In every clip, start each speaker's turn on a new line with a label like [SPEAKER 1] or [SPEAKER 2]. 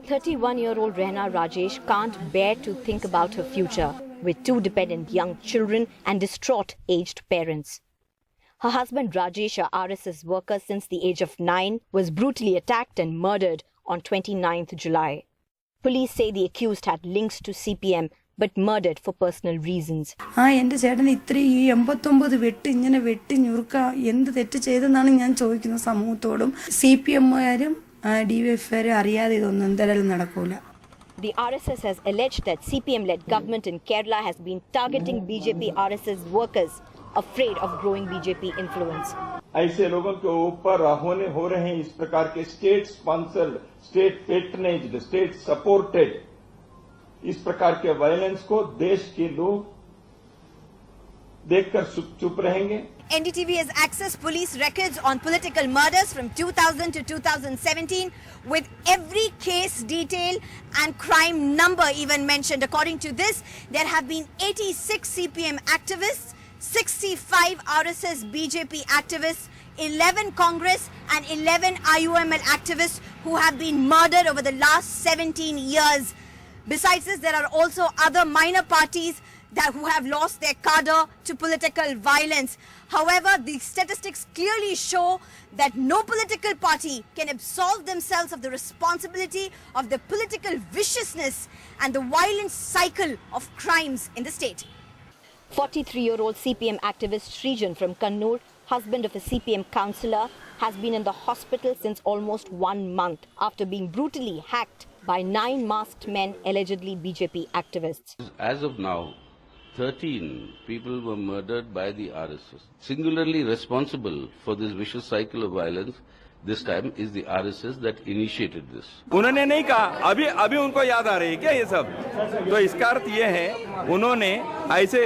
[SPEAKER 1] 31-year-old Rehna Rajesh can't bear to think about her future with two dependent young children and distraught aged parents. Her husband Rajesh, a RSS worker since the age of 9, was brutally attacked and murdered on 29th July. Police say the accused had links to CPM but murdered for personal reasons.
[SPEAKER 2] എൻ്റെ ചേട്ടൻ ഇത്രയും ഈ 89 വെട്ട് ഇങ്ങനെ വെട്ടി ഞുറുക്ക എന്ത് തെറ്റ് ചെയ്തെന്നാണ് ഞാൻ ചോദിക്കുന്നത് സമൂഹത്തോടും. CPM-കാരും DYFകാരും അറിയാതെ ഇതൊന്നും എന്തായാലും നടക്കൂല.
[SPEAKER 1] The RSS has alleged that CPM-led government in Kerala has been targeting BJP RSS workers, afraid of growing BJP influence.
[SPEAKER 3] ऐसे लोगों के ऊपर हो रहे हैं इस प्रकार के state sponsored, state patronised, state supported इस प्रकार के वायलेंस को देश के लोग देखकर चुप रहेंगे.
[SPEAKER 4] NDTV has accessed police records on political murders from 2000 to 2017 with every case detail and crime number even mentioned. According to this, there have been 86 CPM activists, 65 RSS BJP activists, 11 Congress and 11 IUML activists who have been murdered over the last 17 years. Besides this, there are also other minor parties who have lost their cadre to political violence. However, the statistics clearly show that no political party can absolve themselves of the responsibility of the political viciousness and the violent cycle of crimes in the state.
[SPEAKER 1] 43-year-old CPM activist Srijan from Kannur, husband of a CPM councillor, has been in the hospital since almost 1 month after being brutally hacked by 9 masked men, allegedly BJP activists.
[SPEAKER 5] As of now, 13 people were murdered by the RSS. Singularly responsible for this vicious cycle of violence this time is the RSS that initiated this.
[SPEAKER 6] उन्होंने नहीं कहा, अभी उनको याद आ रही है क्या ये सब? तो इसका अर्थ ये है, उन्होंने ऐसे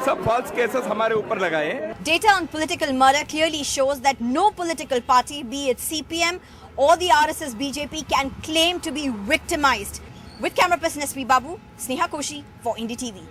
[SPEAKER 6] सब false cases हमारे ऊपर लगाए.
[SPEAKER 4] Data on political murder clearly shows that no political party, be it CPM or the RSS BJP, can claim to be victimized. With camera person SP Babu, Sneha Koshi for Indie TV.